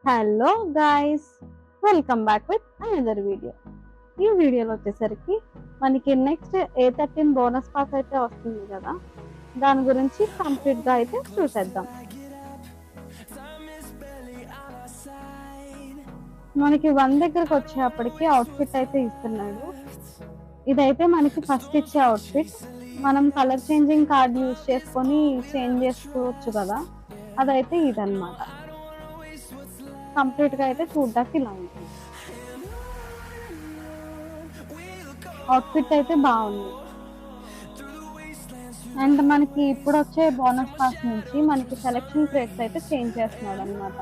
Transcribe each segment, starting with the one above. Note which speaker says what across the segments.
Speaker 1: Hello guys, welcome back with another video. ఈ వీడియోలో వచ్చేసరికి మనకి నెక్స్ట్ A13 బోనస్ పాస్ అయితే వస్తుంది కదా, దాని గురించి కంప్లీట్గా అయితే చూసేద్దాం. మనకి 1 దగ్గరకు వచ్చేటప్పటికి అవుట్ఫిట్ అయితే ఇస్తున్నాడు. ఇదైతే మనకి ఫస్ట్ ఇచ్చే అవుట్ఫిట్. మనం కలర్ చేంజింగ్ కార్డ్ యూజ్ చేసుకొని చేంజ్ చేసుకోవచ్చు కదా, అదైతే ఇదన్నమాట. కంప్లీట్ గా అయితే చూడ్డానికి ఇలా ఉంటుంది. అవుట్ఫిట్ అయితే బాగుంది. అండ్ మనకి ఇప్పుడు వచ్చే బోనస్ పాస్ నుంచి మనకి సెలెక్షన్ క్రేట్స్ అయితే చేంజ్ చేస్తున్నాడు అనమాట.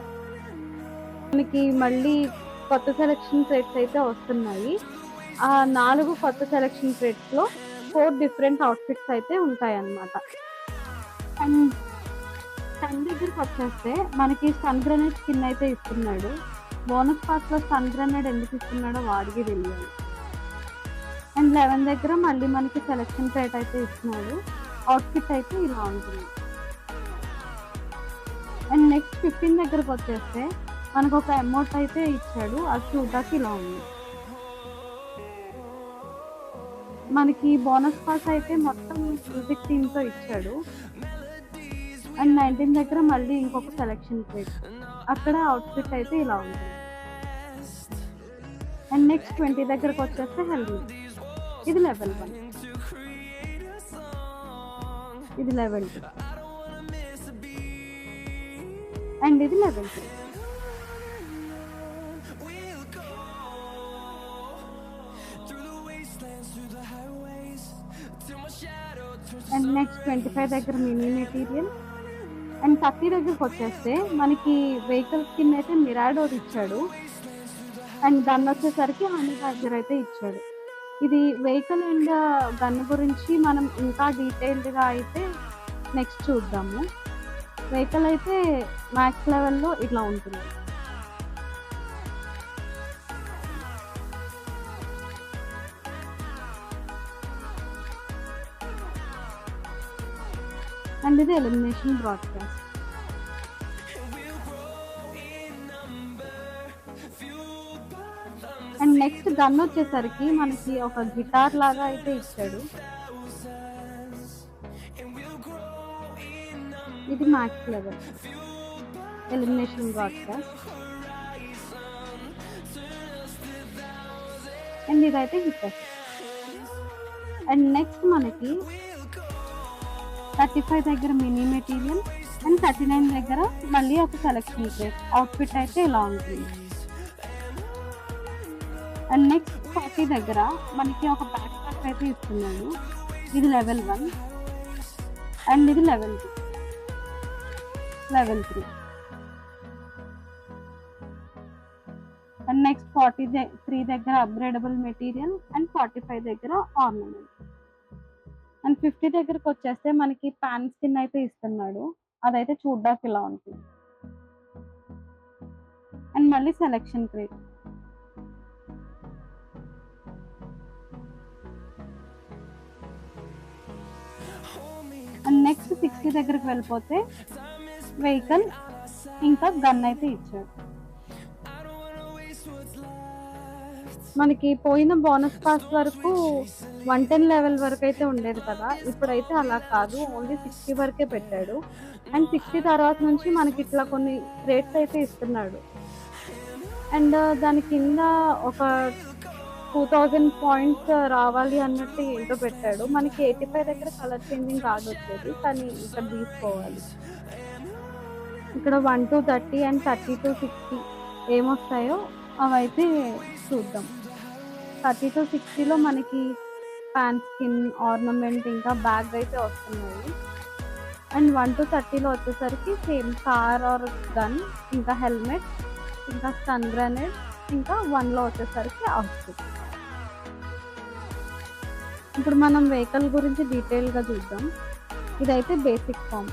Speaker 1: మనకి మళ్ళీ కొత్త సెలెక్షన్ క్రేట్స్ అయితే వస్తున్నాయి. ఆ 4 కొత్త సెలెక్షన్ క్రేట్స్ లో 4 డిఫరెంట్ అవుట్ఫిట్స్ అయితే ఉంటాయి అన్నమాట. అండ్ స్టన్ దగ్గరికి వచ్చేస్తే మనకి స్టన్ గ్రెనేడ్ స్కిన్ అయితే ఇస్తున్నాడు. బోనస్ పాస్ లో స్టన్ గ్రెనేడ్ ఎందుకు ఇస్తున్నాడో వాడికి తెలియాలి. అండ్ 11 దగ్గర మళ్ళీ మనకి సెలెక్షన్ క్రేట్ అయితే ఇస్తున్నాడు. అవుట్ఫిట్ అయితే ఇలా ఉంటుంది. అండ్ నెక్స్ట్ 15 దగ్గరకు వచ్చేస్తే మనకు ఒక అమౌంట్ అయితే ఇచ్చాడు. అది చూడడానికి ఇలా ఉంది. మనకి బోనస్ పాస్ అయితే మొత్తం మ్యూజిక్ థీమ్ తో ఇచ్చాడు. అండ్ 19 దగ్గర మళ్ళీ ఇంకొక సెలెక్షన్ క్రేట్, అక్కడ అవుట్ఫిట్ అయితే ఇలా ఉంటుంది. అండ్ నెక్స్ట్ 20 దగ్గరకు వచ్చేస్తే హెల్మెట్. ఇది లెవెల్ 1, ఇది లెవెల్ 2, అండ్ ఇది లెవెల్ 3. అండ్ నెక్స్ట్ 25 దగ్గర మినీ మెటీరియల్. అండ్ 30 దగ్గరకు వచ్చేస్తే మనకి వెహికల్ స్కిన్ అయితే మిరాడోర్ ఇచ్చాడు. అండ్ గన్ వచ్చేసరికి హనీ బ్యాడ్జర్ అయితే ఇచ్చాడు. ఇది వెహికల్ అండ్ గన్ గురించి మనం ఇంకా డీటెయిల్డ్ గా అయితే నెక్స్ట్ చూద్దాము. వెహికల్ అయితే మ్యాక్స్ లెవెల్లో ఇట్లా ఉంటుంది. అండ్ ఇది elimination broadcast. And next gun వచ్చేసరికి మనకి ఒక గిటార్ లాగా అయితే ఇచ్చాడు. ఇది max level elimination broadcast. And ఇదైతే హిట్. అండ్ నెక్స్ట్ మనకి 35 దగ్గర మినీ మెటీరియల్ అండ్ 39 దగ్గర మళ్ళీ ఒక సెలెక్షన్ క్రేట్. అవుట్ఫిట్ అయితే ఇలా ఉంటుంది. అండ్ నెక్స్ట్ 40 దగ్గర మనకి ఒక బ్యాక్ ప్యాక్ అయితే ఇస్తున్నాడు. ఇది లెవెల్ 1 అండ్ ఇది లెవెల్ 2, లెవెల్ 3. అండ్ నెక్స్ట్ 43 దగ్గర అప్గ్రేడబుల్ మెటీరియల్ అండ్ 45 దగ్గర ఆర్నమెంట్. అండ్ 50 దగ్గరకు వచ్చేస్తే మనకి ప్యాన్ స్కిన్ అయితే ఇస్తున్నాడు. అదైతే చూడ్డానికి ఇలా ఉంటుంది. అండ్ మళ్ళీ సెలెక్షన్ క్రేట్. అండ్ నెక్స్ట్ 60 దగ్గరకు వెళ్ళిపోతే వెహికల్ ఇంకా గన్ అయితే ఇచ్చాడు. మనకి పోయిన బోనస్ పాస్ వరకు 110 లెవెల్ వరకు అయితే ఉండేది కదా, ఇప్పుడైతే అలా కాదు, ఓన్లీ 60 వరకే పెట్టాడు. అండ్ 60 తర్వాత నుంచి మనకి ఇట్లా కొన్ని రేట్స్ అయితే ఇస్తున్నాడు. అండ్ దాని కింద ఒక 2000 పాయింట్స్ రావాలి అన్నట్టు ఏంటో పెట్టాడు. మనకి 85 దగ్గర కలర్ చేంజింగ్ కార్డ్ వచ్చేది, కానీ ఇక్కడ తీసుకోవాలి. ఇక్కడ 1 to 30 అండ్ 30 to 60 ఏమొస్తాయో అవైతే చూద్దాం. 30 to 60లో మనకి ప్యాన్ స్కిన్, ఆర్నమెంట్ ఇంకా బ్యాగ్ అయితే వస్తున్నాయి. అండ్ 1 to 30లో వచ్చేసరికి సేమ్ కార్ ఆర్ గన్, ఇంకా హెల్మెట్, ఇంకా స్టన్ గ్రెనేడ్, ఇంకా 1లో వచ్చేసరికి అవుట్ఫిట్. ఇప్పుడు మనం వెహికల్ గురించి డీటెయిల్గా చూద్దాం. ఇదైతే బేసిక్ ఫామ్.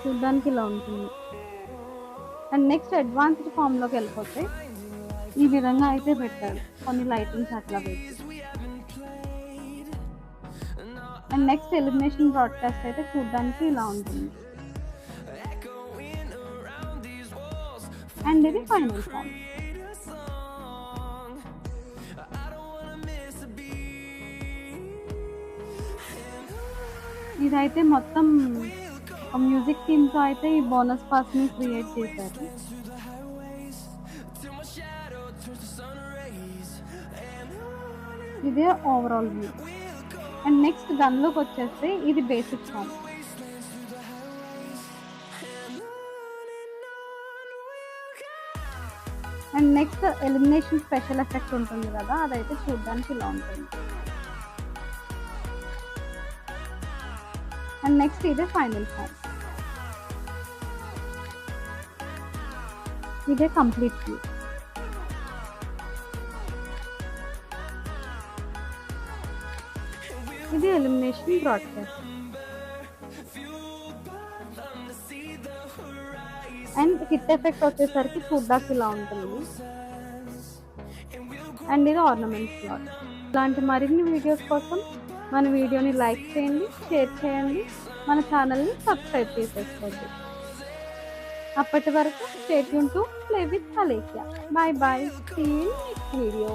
Speaker 1: చూడ్డానికి ఇలా ఉంటుంది. అండ్ నెక్స్ట్ అడ్వాన్స్డ్ ఫామ్ లోకి వెళ్ళిపోతే ఈ విధంగా అయితే పెట్టాడు, కొన్ని లైటింగ్స్ అట్లా పెట్టి. అండ్ నెక్స్ట్ ఎలిమినేషన్ బ్రాడ్కాస్ట్ అయితే చూడడానికి ఇలా ఉంటుంది. అండ్ ఇది ఫైనల్ ఫామ్. ఇదైతే మొత్తం మ్యూజిక్ థీమ్తో అయితే ఈ బోనస్ పాస్ని క్రియేట్ చేశారు. ఇదే ఓవరాల్ వ్యూ. అండ్ నెక్స్ట్ గన్లోకి వచ్చేస్తే ఇది basic form. And next elimination special effect ఉంటుంది కదా, అదైతే చూడడానికి ఇలా ఉంటుంది. అండ్ నెక్స్ట్ ఇదే ఫైనల్ ఫామ్. ఇదే కంప్లీట్ వ్యూ. ఇది elimination broadcast. And hit effect వచ్చేసరికి చూడ్డానికి ఇలా ఉంటుంది. అండ్ ఇది ఆర్నమెంట్ స్లాట్. ఇలాంటి మరిన్ని వీడియోస్ కోసం మన వీడియోని లైక్ చేయండి, షేర్ చేయండి, మన ఛానల్ని సబ్స్క్రైబ్ చేసేసుకోండి. అప్పటి వరకు stay tune to play with Alekhya. Bye bye. See you in next video.